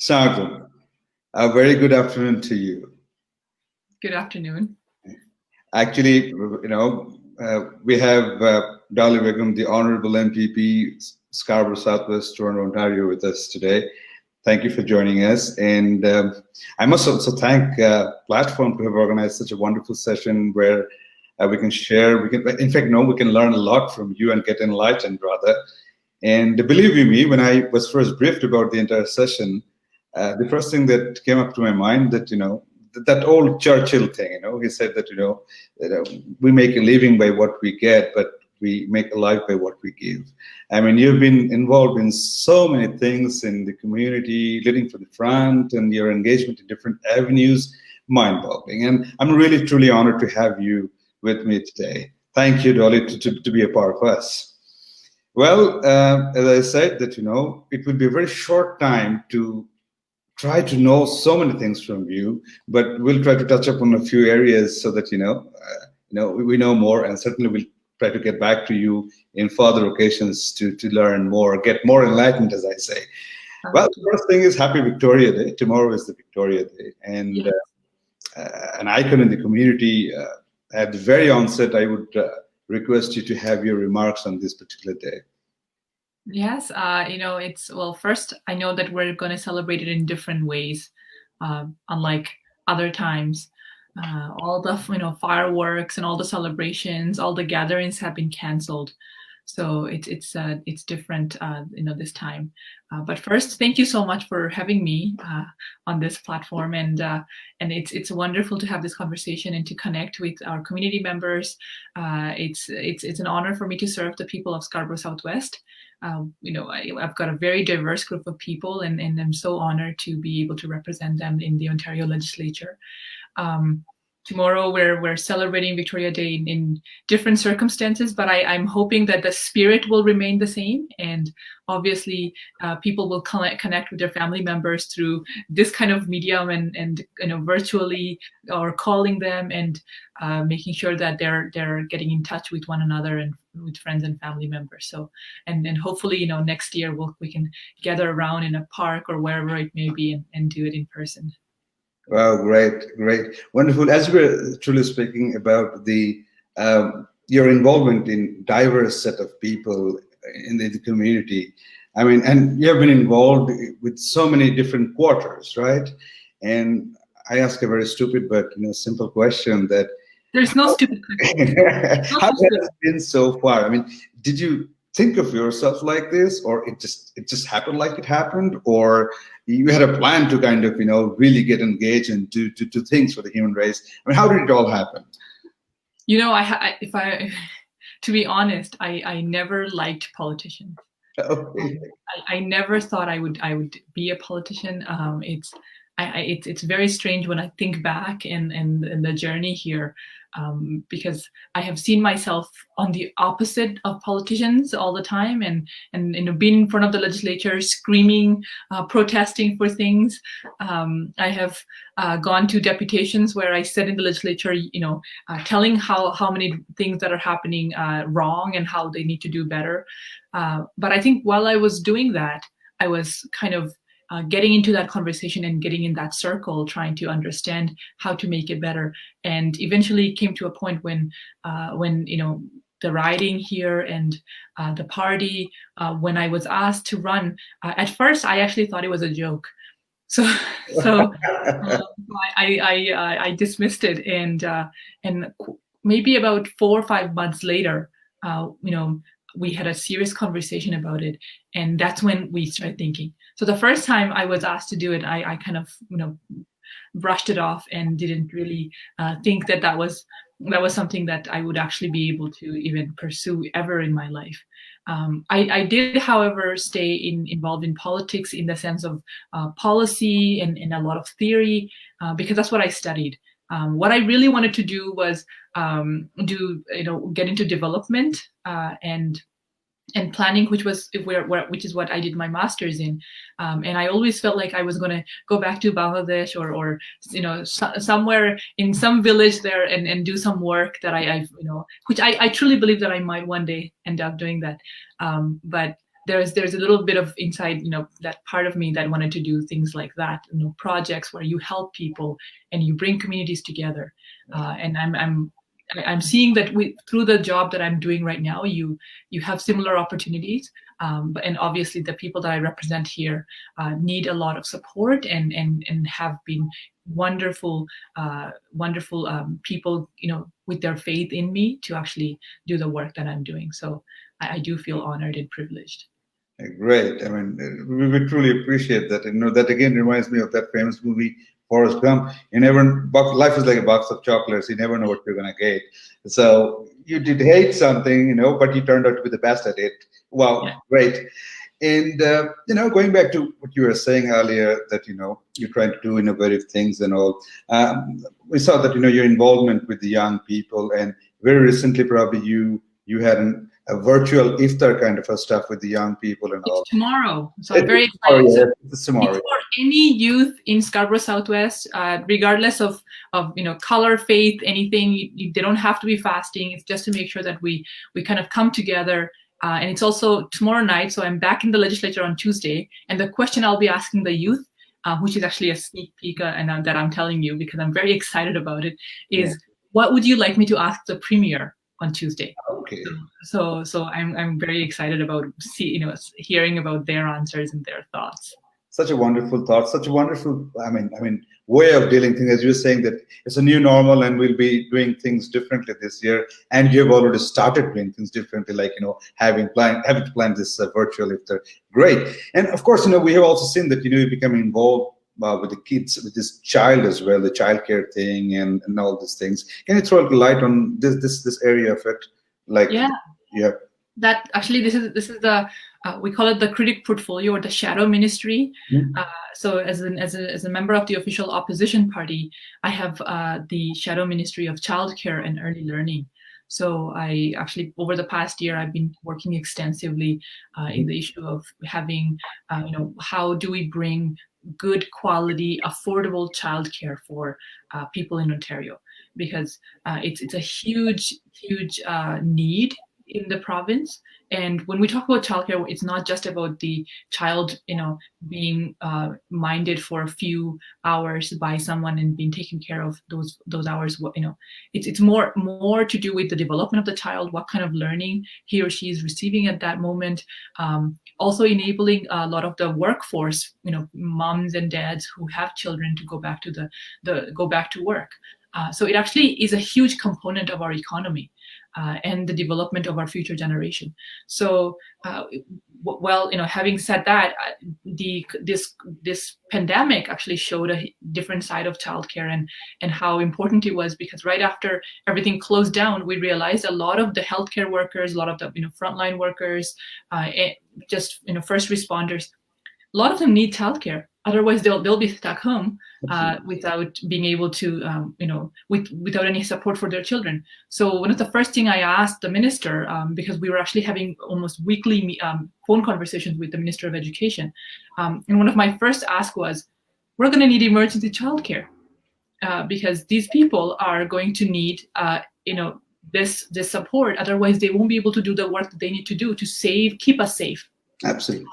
Sergeant, a very good afternoon to you. Good afternoon. Actually, we have Doly Begum, the Honorable MPP, Scarborough, Southwest, Toronto, Ontario, with us today. Thank you for joining us. And I must also thank Platform to have organized such a wonderful session where we can share. We can learn a lot from you and get enlightened, rather. And believe you me, when I was first briefed about the entire session, the first thing that came up to my mind that old Churchill thing, he said that, we make a living by what we get, but we make a life by what we give. I mean, you've been involved in so many things in the community, leading from the front, and your engagement in different avenues, mind-boggling. And I'm really, truly honored to have you with me today. Thank you, Dolly, to be a part of us. Well, as I said, that, it would be a very short time to try to know so many things from you, but we'll try to touch upon a few areas so that we know more, and certainly we'll try to get back to you in further occasions to learn more, get more enlightened, as I say. Well, the first thing is Happy Victoria Day. Tomorrow is the Victoria Day, and yes. An icon in the community. At the very onset, I would request you to have your remarks on this particular day. Yes, first, I know that we're going to celebrate it in different ways, unlike other times. All the fireworks and all the celebrations, all the gatherings have been canceled, so it's different, this time. But first, thank you so much for having me on this platform, and it's wonderful to have this conversation and to connect with our community members. It's an honor for me to serve the people of Scarborough Southwest. I've got a very diverse group of people, and I'm so honored to be able to represent them in the Ontario Legislature. Tomorrow we're celebrating Victoria Day in different circumstances, but I'm hoping that the spirit will remain the same, and obviously people will connect with their family members through this kind of medium, and virtually, or calling them, and making sure that they're getting in touch with one another and with friends and family members. So and hopefully next year we can gather around in a park or wherever it may be and do it in person. Wow, great, wonderful. As we're truly speaking about your involvement in diverse set of people in the community, I mean, and you have been involved with so many different quarters, right? And I ask a very stupid but simple question that there's no stupid question. How has it been so far? I mean, did you think of yourself like this, or it just happened like it happened, or you had a plan to kind of really get engaged and do things for the human race? I mean, how did it all happen? To be honest, I never liked politicians. Okay. I never thought I would be a politician. It's very strange when I think back in the journey here, because I have seen myself on the opposite of politicians all the time, and being in front of the legislature, screaming, protesting for things. I have gone to deputations where I sat in the legislature, telling how many things that are happening wrong and how they need to do better. But I think while I was doing that, I was kind of getting into that conversation and getting in that circle, trying to understand how to make it better, and eventually came to a point when the riding here and the party, when I was asked to run, at first I actually thought it was a joke, so I dismissed it, and maybe about 4 or 5 months later, we had a serious conversation about it, and that's when we started thinking. So the first time I was asked to do it, I kind of brushed it off and didn't really think that was something that I would actually be able to even pursue ever in my life. I did, however, stay involved in politics in the sense of policy and a lot of theory, because that's what I studied. What I really wanted to do was get into development and planning, which is what I did my master's in, and I always felt like I was going to go back to Bangladesh or somewhere in some village there and do some work that which I truly believe that I might one day end up doing that, but there's a little bit of inside, that part of me that wanted to do things like that, projects where you help people and you bring communities together. And I'm seeing that through the job that I'm doing right now, you have similar opportunities. And obviously the people that I represent here need a lot of support and have been wonderful people, with their faith in me to actually do the work that I'm doing. So I do feel honored and privileged. Great. I mean, we truly appreciate that. That again reminds me of that famous movie, Forrest Gump. Life is like a box of chocolates. You never know what you're going to get. So you did hate something, but you turned out to be the best at it. Wow, yeah. Great. And, going back to what you were saying earlier, that, you're trying to do innovative things and all. We saw that, your involvement with the young people, and very recently, probably you had a virtual iftar kind of a stuff with the young people and all. It's tomorrow, so I'm very excited. Yeah, it's tomorrow. It's for any youth in Scarborough Southwest, regardless of color, faith, anything. They don't have to be fasting. It's just to make sure that we kind of come together. And it's also tomorrow night, so I'm back in the legislature on Tuesday. And the question I'll be asking the youth, which is actually a sneak peek, and that I'm telling you because I'm very excited about it, is what would you like me to ask the premier on Tuesday? Okay. So I'm very excited about hearing about their answers and their thoughts. Such a wonderful thought, such a wonderful, way of dealing things. As you were saying that it's a new normal and we'll be doing things differently this year. And you've already started doing things differently, like, having to plan this virtual iftar. Great. And of course, we have also seen that, you become involved with the kids, with this child as well, the childcare thing and all these things. Can you throw a light on this area of it? That actually, this is the we call it the critic portfolio or the shadow ministry. Mm-hmm. So as a member of the official opposition party, I have the shadow ministry of childcare and early learning. So I actually, over the past year, I've been working extensively in the issue of having, how do we bring good quality, affordable childcare for people in Ontario, because it's a huge need in the province. And when we talk about childcare, it's not just about the child, being minded for a few hours by someone and being taken care of those hours. It's more to do with the development of the child, what kind of learning he or she is receiving at that moment. Also enabling a lot of the workforce, moms and dads who have children to go back to work. So it actually is a huge component of our economy. And the development of our future generation. So, having said that, this pandemic actually showed a different side of childcare and how important it was, because right after everything closed down, we realized a lot of the healthcare workers, a lot of the frontline workers, first responders, a lot of them need childcare. Otherwise, they'll be stuck home without being able to, without any support for their children. So one of the first thing I asked the minister, because we were actually having almost weekly phone conversations with the Minister of Education, and one of my first asks was, we're going to need emergency childcare because these people are going to need, this support. Otherwise, they won't be able to do the work that they need to do to keep us safe. Absolutely.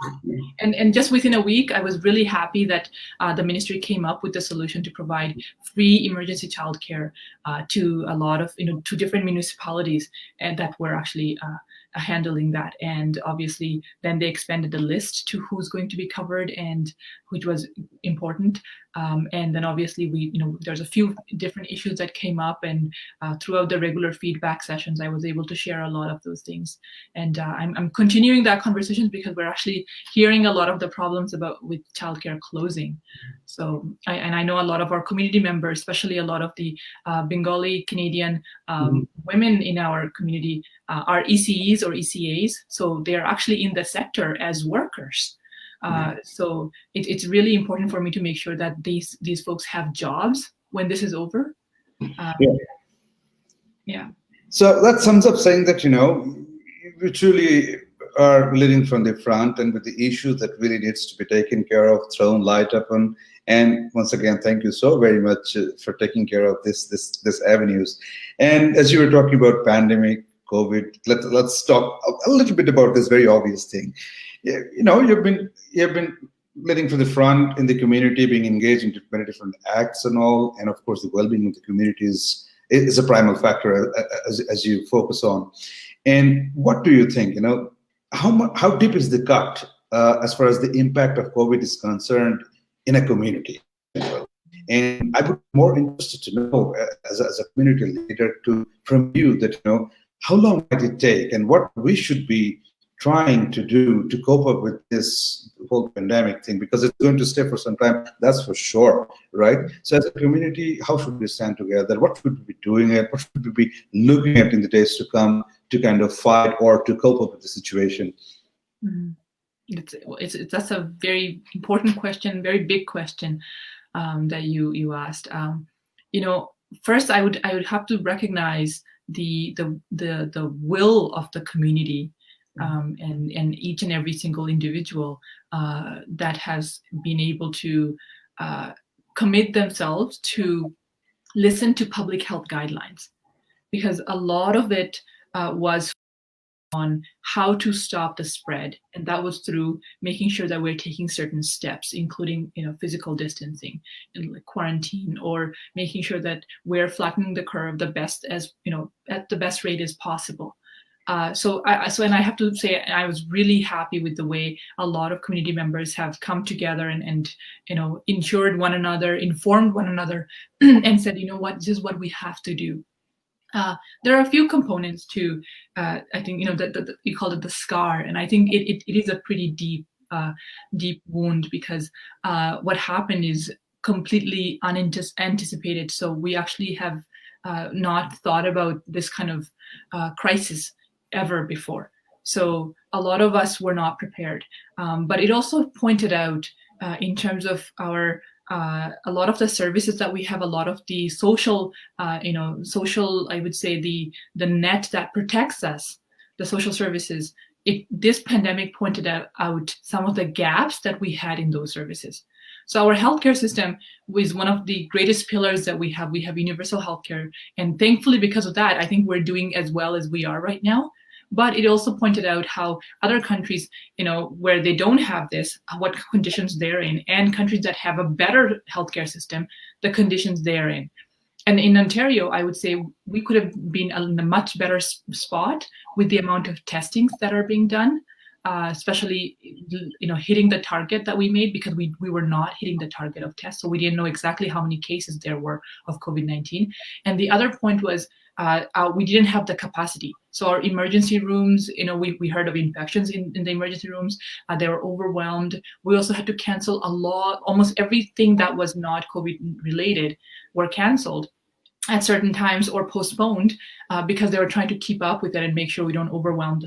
And just within a week, I was really happy that the ministry came up with the solution to provide free emergency childcare to a lot of, to different municipalities, and that were actually handling that. And obviously, then they expanded the list to who's going to be covered, and which was important. And then obviously there's a few different issues that came up, and throughout the regular feedback sessions, I was able to share a lot of those things. And I'm continuing that conversation because we're actually hearing a lot of the problems with childcare closing. So I know a lot of our community members, especially a lot of the Bengali Canadian women in our community are ECEs or ECAs. So they're actually in the sector as workers. So it's really important for me to make sure that these folks have jobs when this is over. Yeah. So that sums up saying that, we truly are leading from the front and with the issues that really needs to be taken care of, thrown light upon. And once again, thank you so very much for taking care of this avenues. And as you were talking about pandemic, COVID, let's talk a little bit about this very obvious thing. Yeah, you've been leading to the front in the community, being engaged in many different acts and all, and of course the well-being of the community is a primal factor as you focus on. And what do you think? How deep is the cut as far as the impact of COVID is concerned in a community? And I would be more interested to know, as a community leader, from you that how long might it take, and what we should be trying to do to cope up with this whole pandemic thing, because it's going to stay for some time, that's for sure, right? So as a community, how should we stand together? What should we be doing? What should we be looking at in the days to come to kind of fight or to cope up with the situation? Mm-hmm. That's a very important question, very big question that you asked. First I would have to recognize the will of the community, and each and every single individual that has been able to commit themselves to listen to public health guidelines, because a lot of it was on how to stop the spread, and that was through making sure that we're taking certain steps, including physical distancing and like quarantine, or making sure that we're flattening the curve the best as at the best rate as possible. So I have to say I was really happy with the way a lot of community members have come together and ensured one another, informed one another, and said, what, this is what we have to do. There are a few components to, I think, that you called it the scar, and I think it is a pretty deep wound, because what happened is completely unanticipated. So we actually have not thought about this kind of crisis ever before. So a lot of us were not prepared, but it also pointed out in terms of our a lot of the services that we have, a lot of the social, I would say the net that protects us, the social services. This pandemic pointed out some of the gaps that we had in those services. So our healthcare system is one of the greatest pillars that we have. We have universal healthcare, and thankfully, because of that, I think we're doing as well as we are right now. But it also pointed out how other countries, where they don't have this, what conditions they're in, and countries that have a better healthcare system, the conditions they're in. And in Ontario, I would say we could have been in a much better spot with the amount of testings that are being done, especially, hitting the target that we made, because we were not hitting the target of tests. So we didn't know exactly how many cases there were of COVID-19. And the other point was, we didn't have the capacity. So our emergency rooms, we heard of infections in the emergency rooms. They were overwhelmed. We also had to cancel almost everything that was not COVID related were canceled at certain times or postponed, because they were trying to keep up with it and make sure we don't overwhelm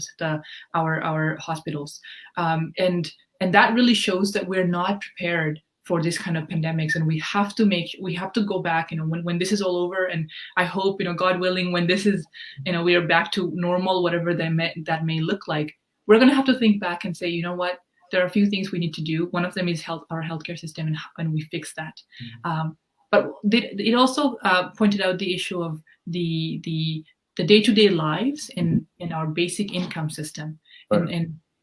our hospitals. And that really shows that we're not prepared for this kind of pandemics, and we have to go back, when this is all over, and I hope, God willing, when this is, we are back to normal, whatever that may look like, we're going to have to think back and say, what, there are a few things we need to do. One of them is our healthcare system, and we fix that. But it also pointed out the issue of the day-to-day lives in our basic income system, right,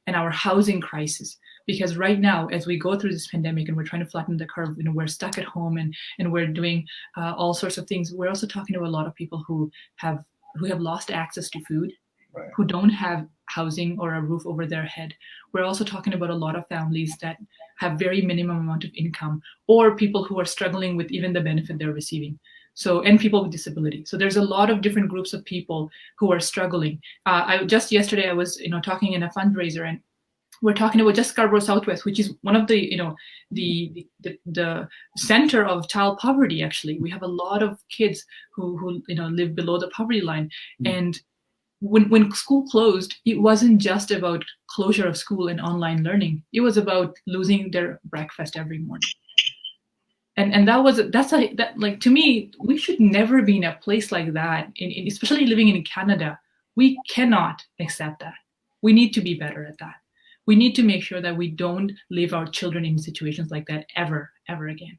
and our housing crisis. Because right now, as we go through this pandemic and we're trying to flatten the curve, we're stuck at home and we're doing all sorts of things. We're also talking to a lot of people who have lost access to food, right, who don't have housing or a roof over their head. We're also talking about a lot of families that have very minimum amount of income, or people who are struggling with even the benefit they're receiving. So, and people with disability. So there's a lot of different groups of people who are struggling. Yesterday I was, talking in a fundraiser, and we're talking about just Scarborough Southwest, which is one of the center of child poverty. Actually, we have a lot of kids who live below the poverty line. Mm-hmm. And when school closed, it wasn't just about closure of school and online learning. It was about losing their breakfast every morning. And to me, we should never be in a place like that. Especially living in Canada, we cannot accept that. We need to be better at that. We need to make sure that we don't leave our children in situations like that ever again.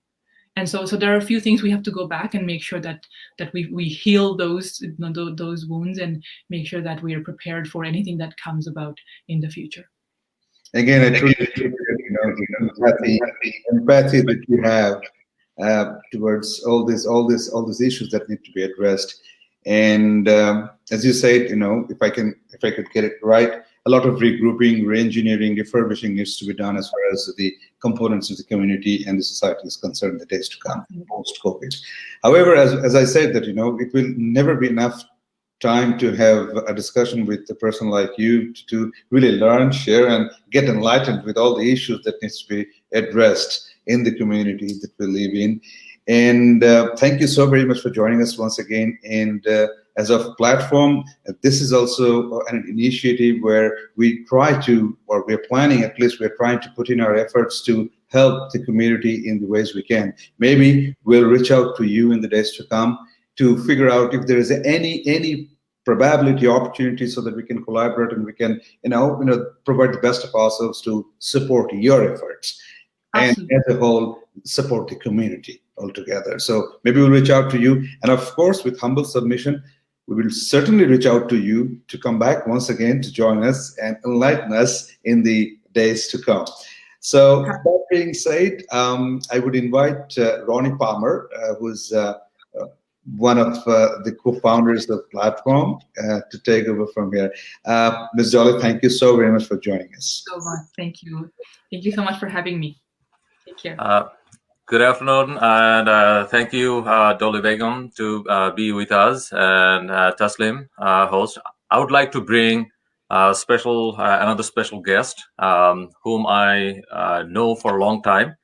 And so there are a few things we have to go back and make sure that we heal those wounds, and make sure that we are prepared for anything that comes about in the future. Again, I truly appreciate, the empathy that you have towards all these issues that need to be addressed. And as you said, if I could get it right, a lot of regrouping, reengineering, refurbishing needs to be done as far as the components of the community and the society is concerned in the days to come post COVID. However, as I said, that it will never be enough time to have a discussion with a person like you to really learn, share, and get enlightened with all the issues that needs to be addressed in the community that we live in. And thank you so very much for joining us once again. And as a platform, this is also an initiative where we try to, or we're planning, at least we're trying to put in our efforts to help the community in the ways we can. Maybe we'll reach out to you in the days to come to figure out if there is any probability opportunity so that we can collaborate and we can provide the best of ourselves to support your efforts. Absolutely. And as a whole support the community altogether. So maybe we'll reach out to you, and of course with humble submission we will certainly reach out to you to come back once again to join us and enlighten us in the days to come. So that being said, I would invite Ronnie Palmer, who's one of the co-founders of the platform, to take over from here. Ms. Doly, thank you so very much for joining us. So much. Thank you. Thank you so much for having me. Take care. Good afternoon, and thank you, Doly Begum, to be with us, and Taslim, host. I would like to bring another special guest, whom I know for a long time.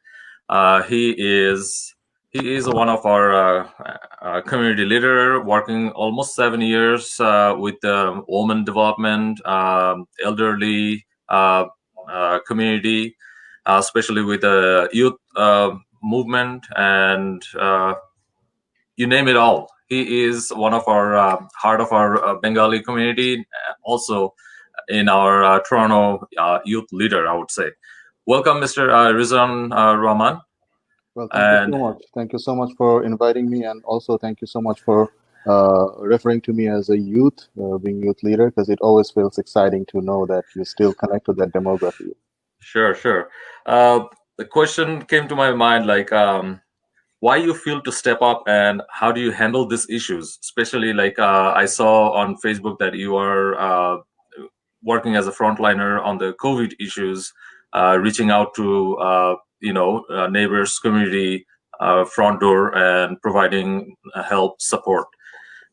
He is one of our community leader, working almost 7 years with women development, elderly community, especially with the youth movement, and you name it all. He is one of our heart of our Bengali community, also in our Toronto youth leader, I would say. Welcome, Mr. Rizwan Rahman. Well, thank you so much. Thank you so much for inviting me, and also thank you so much for referring to me as a youth, being youth leader, because it always feels exciting to know that you still connect to that demography. Sure. The question came to my mind, like, why you feel to step up, and how do you handle these issues? Especially, like, I saw on Facebook that you are working as a frontliner on the COVID issues, reaching out to neighbors, community, front door, and providing help, support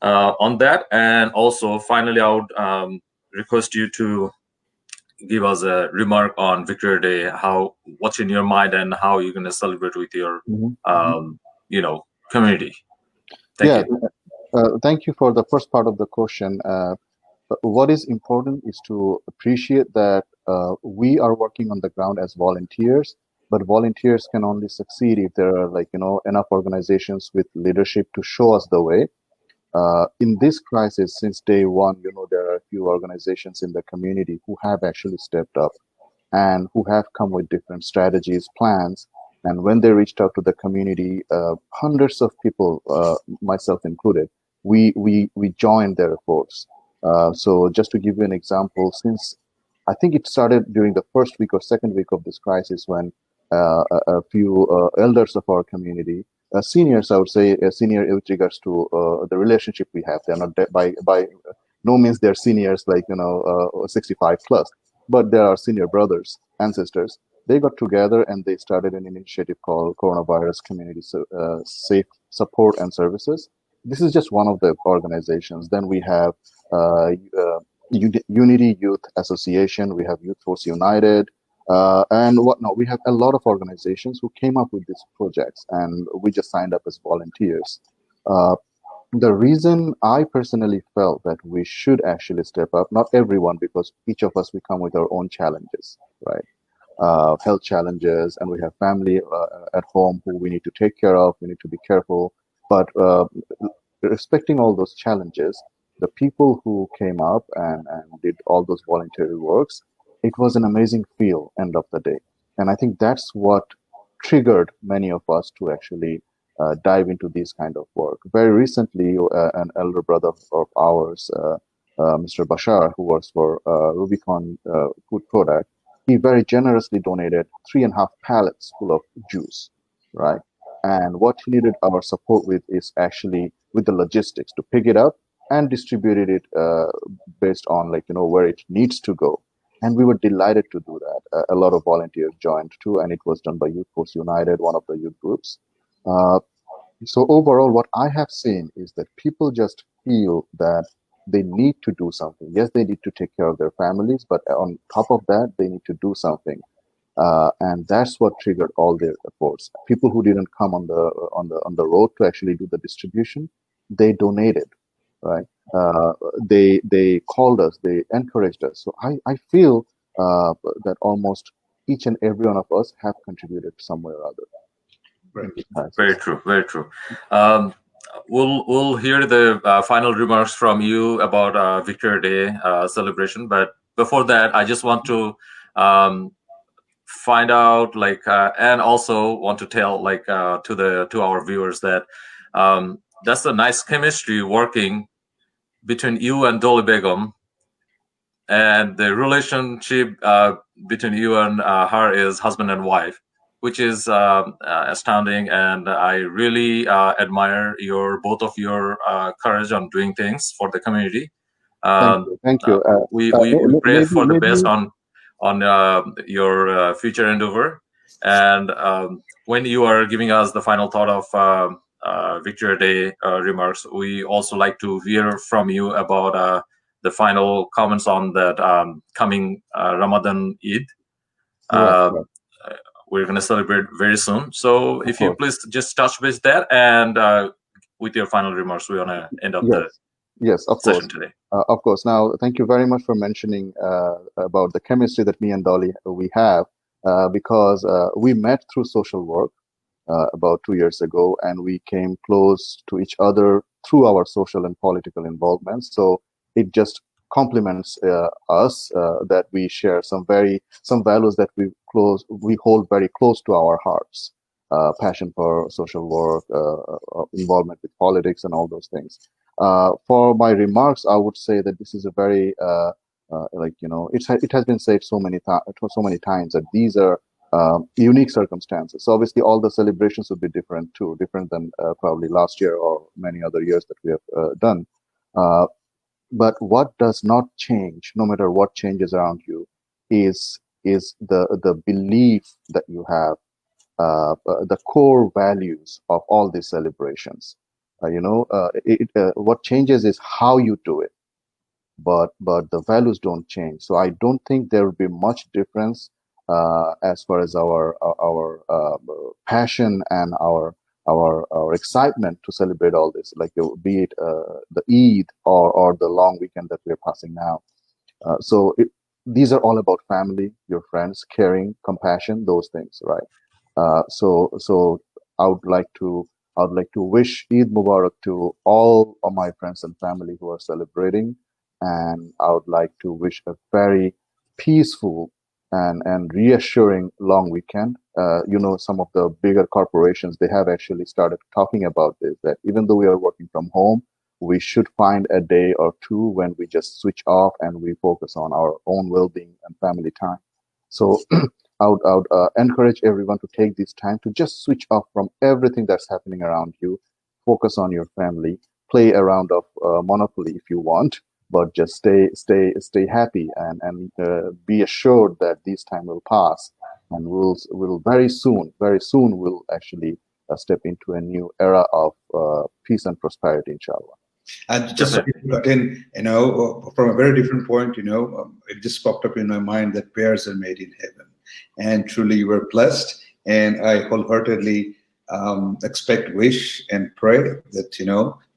on that. And also, finally, I would request you to give us a remark on Victoria Day, what's in your mind, and how you're going to celebrate with your community. Thank you. Thank you for the first part of the question. What is important is to appreciate that we are working on the ground as volunteers, but volunteers can only succeed if there are enough organizations with leadership to show us the way. In this crisis, since day one, there are a few organizations in the community who have actually stepped up and who have come with different strategies, plans. And when they reached out to the community, hundreds of people, myself included, we joined their efforts. So just to give you an example, since I think it started during the first week or second week of this crisis, when a few elders of our community, seniors, I would say, senior with regards to the relationship we have. They're not by no means they're seniors 65 plus, but they are senior brothers and sisters. They got together and they started an initiative called Coronavirus Community Safe Support and Services. This is just one of the organizations. Then we have Unity Youth Association. We have Youth Force United. And whatnot. We have a lot of organizations who came up with these projects, and we just signed up as volunteers. The reason I personally felt that we should actually step up, not everyone, because each of us, we come with our own challenges, right? Health challenges, and we have family at home who we need to take care of. We need to be careful. But respecting all those challenges, the people who came up and did all those voluntary works, it was an amazing feel end of the day. And I think that's what triggered many of us to actually dive into this kind of work. Very recently, an elder brother of ours, Mr. Bashar, who works for Rubicon Food Product, he very generously donated 3.5 pallets full of juice, right? And what he needed our support with is actually with the logistics to pick it up and distributed it based on where it needs to go. And we were delighted to do that. A lot of volunteers joined too, and it was done by Youth Force United, one of the youth groups. So overall, what I have seen is that people just feel that they need to do something. Yes, they need to take care of their families, but on top of that, they need to do something. And that's what triggered all their efforts. People who didn't come on the road to actually do the distribution, they donated, right? They called us, they encouraged us. So I feel that almost each and every one of us have contributed somewhere or other. Very true, very true. We'll hear the final remarks from you about Victoria Day celebration, but before that, I just want to find out, and also want to tell, to our viewers that that's a nice chemistry working between you and Doly Begum, and the relationship between you and her is husband and wife, which is astounding, and I really admire both of your courage on doing things for the community. Thank you. We pray for the best on your future endeavor. And when you are giving us the final thought of Victoria Day remarks, we also like to hear from you about the final comments on that coming Ramadan Eid. We're going to celebrate very soon. So if you please just touch base that, and with your final remarks, we want to end up the session today. Of course. Now, thank you very much for mentioning about the chemistry that me and Doly we have, because we met through social work about 2 years ago, and we came close to each other through our social and political involvement. So it just complements us that we share some values that we hold very close to our hearts. Passion for social work, involvement with politics, and all those things. For my remarks, I would say that this is a very it has been said so many times that these are unique circumstances. So obviously, all the celebrations would be different too, different than probably last year or many other years that we have done. But what does not change, no matter what changes around you, is the belief that you have, the core values of all these celebrations. What changes is how you do it, but the values don't change. So I don't think there will be much difference as far as our passion and our excitement to celebrate all this, be it the Eid or the long weekend that we're passing now. These are all about family, your friends, caring, compassion, those things, right? So I would like to wish Eid Mubarak to all of my friends and family who are celebrating, and I would like to wish a very peaceful and reassuring long weekend. Some of the bigger corporations, they have actually started talking about this, that even though we are working from home, we should find a day or two when we just switch off and we focus on our own well-being and family time. So I would encourage everyone to take this time to just switch off from everything that's happening around you, focus on your family, play a round of Monopoly if you want, but just stay happy and be assured that this time will pass, and we'll very soon we'll actually step into a new era of peace and prosperity, inshallah. And just again, from a very different point, it just popped up in my mind that prayers are made in heaven, and truly you were blessed. And I wholeheartedly expect, wish, and pray that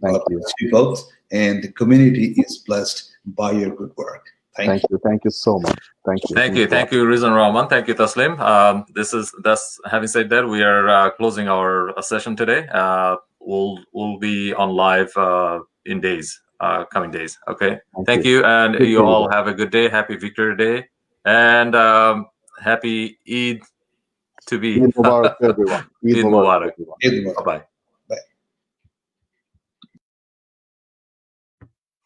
Thank you. You both, and the community is blessed by your good work. Thank you. Thank you so much. Thank you. Thank you, Rizwan Rahman. Thank you, Taslim. Having said that, we are closing our session today. We'll be on live in coming days. Okay. Thank you, and you all have a good day. Happy Victoria Day, and happy Eid to be. Eid Mubarak to everyone. Eid Mubarak. Eid Mubarak. Bye bye.